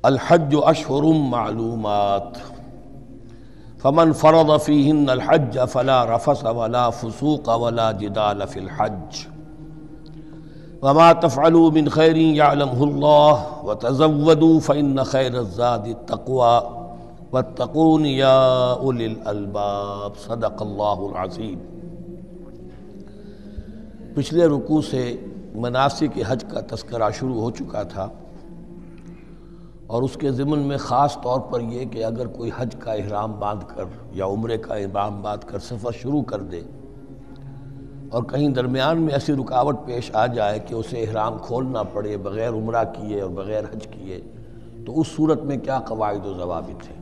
الحج اشہر معلومات فمن فرض فیہن الحج فلا رفث ولا فسوق ولا جدال فی الحج وما تفعلوا من خیر یعلمہ اللہ وتزودوا فإن خیر الزاد التقوی واتقون یا اولی الالباب صدق اللہ العظیم۔ پچھلے رکوع سے مناسک حج کا تذکرہ شروع ہو چکا تھا، اور اس کے ضمن میں خاص طور پر یہ کہ اگر کوئی حج کا احرام باندھ کر یا عمرے کا احرام باندھ کر سفر شروع کر دے اور کہیں درمیان میں ایسی رکاوٹ پیش آ جائے کہ اسے احرام کھولنا پڑے بغیر عمرہ کیے اور بغیر حج کیے، تو اس صورت میں کیا قواعد و ضوابط ہیں۔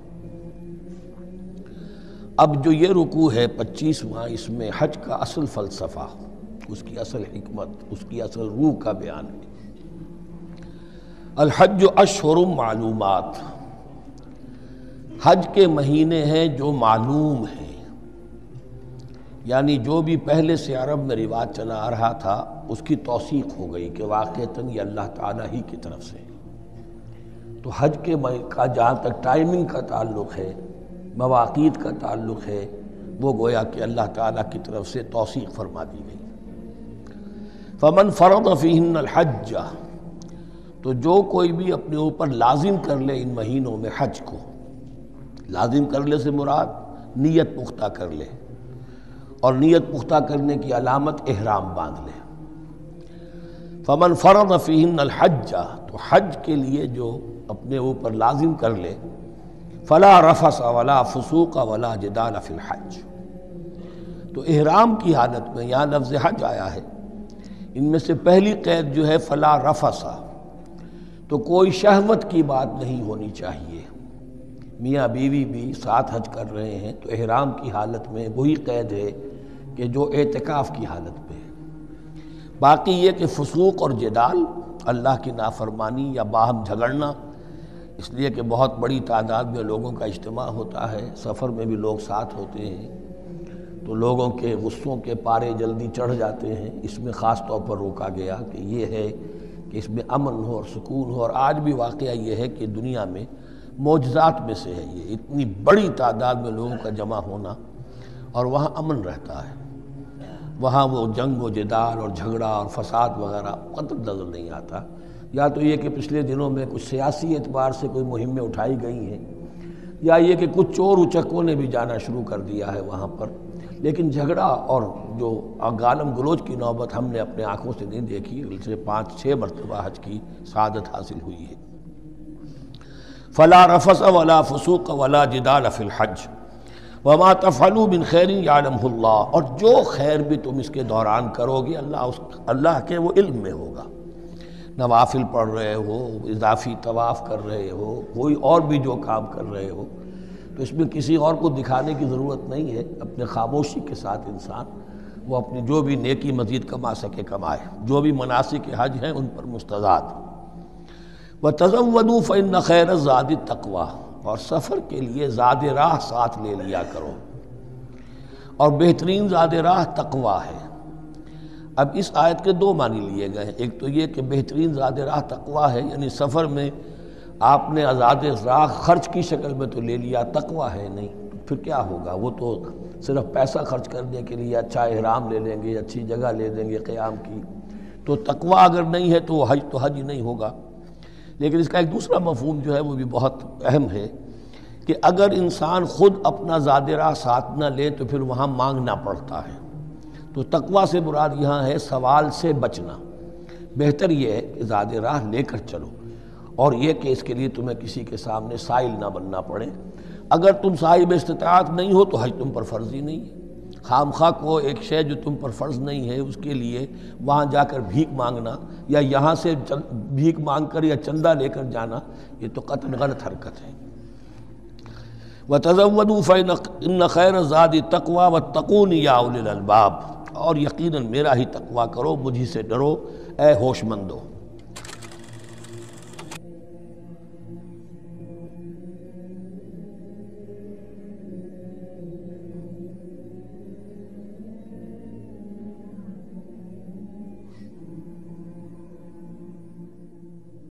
اب جو یہ رکوع ہے 25واں، اس میں حج کا اصل فلسفہ، اس کی اصل حکمت، اس کی اصل روح کا بیان ہے۔ الحج اشہر معلومات، حج کے مہینے ہیں جو معلوم ہیں، یعنی جو بھی پہلے سے عرب میں رواج چلا آ رہا تھا اس کی توثیق ہو گئی کہ واقعتاً یہ اللہ تعالیٰ ہی کی طرف سے۔ تو حج کے کا جہاں تک ٹائمنگ کا تعلق ہے، مواقیت کا تعلق ہے، وہ گویا کہ اللہ تعالیٰ کی طرف سے توثیق فرما دی گئی۔ فمن فرض فیہن الحج، تو جو کوئی بھی اپنے اوپر لازم کر لے ان مہینوں میں حج کو، لازم کر لے سے مراد نیت پختہ کر لے، اور نیت پختہ کرنے کی علامت احرام باندھ لے۔ فمن فرض فیہن الحج، تو حج کے لیے جو اپنے اوپر لازم کر لے، فلا رفث ولا فسوق ولا جدال فی الحج، تو احرام کی حالت میں یہاں لفظ حج آیا ہے، ان میں سے پہلی قید جو ہے فلا رفث، تو کوئی شہوت کی بات نہیں ہونی چاہیے۔ میاں بیوی بھی ساتھ حج کر رہے ہیں تو احرام کی حالت میں وہی قید ہے کہ جو اعتکاف کی حالت میں ہے۔ باقی یہ کہ فسوق اور جدال، اللہ کی نافرمانی یا باہم جھگڑنا، اس لیے کہ بہت بڑی تعداد میں لوگوں کا اجتماع ہوتا ہے، سفر میں بھی لوگ ساتھ ہوتے ہیں، تو لوگوں کے غصوں کے پارے جلدی چڑھ جاتے ہیں، اس میں خاص طور پر روکا گیا کہ یہ ہے کہ اس میں امن ہو اور سکون ہو۔ اور آج بھی واقعہ یہ ہے کہ دنیا میں معجزات میں سے ہے یہ، اتنی بڑی تعداد میں لوگوں کا جمع ہونا، اور وہاں امن رہتا ہے، وہاں وہ جنگ و جدال اور جھگڑا اور فساد وغیرہ قطع نظر نہیں آتا۔ یا تو یہ کہ پچھلے دنوں میں کچھ سیاسی اعتبار سے کوئی مہمیں اٹھائی گئی ہیں، یا یہ کہ کچھ چور اچکوں نے بھی جانا شروع کر دیا ہے وہاں پر، لیکن جھگڑا اور جو گالم گلوچ کی نوبت ہم نے اپنے آنکھوں سے نہیں دیکھی، اسے 5-6 مرتبہ حج کی سعادت حاصل ہوئی ہے۔ فلا رفث ولا فسوق ولا جدال فی الحج وما تفعلوا من خیر یعلمہ اللہ، اور جو خیر بھی تم اس کے دوران کرو گے اللہ کے وہ علم میں ہوگا۔ نوافل پڑھ رہے ہو، اضافی طواف کر رہے ہو، کوئی اور بھی جو کام کر رہے ہو، تو اس میں کسی اور کو دکھانے کی ضرورت نہیں ہے، اپنے خاموشی کے ساتھ انسان وہ اپنی جو بھی نیکی مزید کما سکے کمائے، جو بھی مناسک حج ہیں ان پر مستزاد۔ وَتَزَوَّدُوا فَإِنَّ خَيْرَ الزَّادِ التَّقْوَىٰ، اور سفر کے لیے زاد راہ ساتھ لے لیا کرو، اور بہترین زاد راہ تقویٰ ہے۔ اب اس آیت کے 2 معنی لیے گئے ہیں، ایک تو یہ کہ بہترین زاد راہ تقویٰ ہے، یعنی سفر میں آپ نے آزاد راہ خرچ کی شکل میں تو لے لیا، تقویٰ ہے نہیں، تو پھر کیا ہوگا؟ وہ تو صرف پیسہ خرچ کرنے کے لیے اچھا احرام لے لیں گے، اچھی جگہ لے دیں گے قیام کی، تو تقویٰ اگر نہیں ہے تو وہ حج تو حج ہی نہیں ہوگا۔ لیکن اس کا ایک دوسرا مفہوم جو ہے وہ بھی بہت اہم ہے کہ اگر انسان خود اپنا زاد راہ ساتھ نہ لے تو پھر وہاں مانگنا پڑتا ہے، تو تقویٰ سے مراد یہاں ہے سوال سے بچنا۔ بہتر یہ ہے کہ زاد راہ لے کر چلو، اور یہ کہ اس کے لیے تمہیں کسی کے سامنے سائل نہ بننا پڑے۔ اگر تم صاحب استطاعت نہیں ہو تو حج تم پر فرض ہی نہیں ہے۔ خام خواہ کو ایک شے جو تم پر فرض نہیں ہے اس کے لیے وہاں جا کر بھیک مانگنا، یا یہاں سے بھیک مانگ کر یا چندہ لے کر جانا، یہ تو قطعاً غلط حرکت ہے۔ وَتَزَوَّدُوا فَإِنَّ خَيْرَ الزَّادِ التَّقْوَىٰ وَاتَّقُونِ یَا أُولِي الْأَلْبَابِ، اور یقیناً میرا ہی تقویٰ کرو، مجھ ہی سے ڈرو اے ہوش مندو۔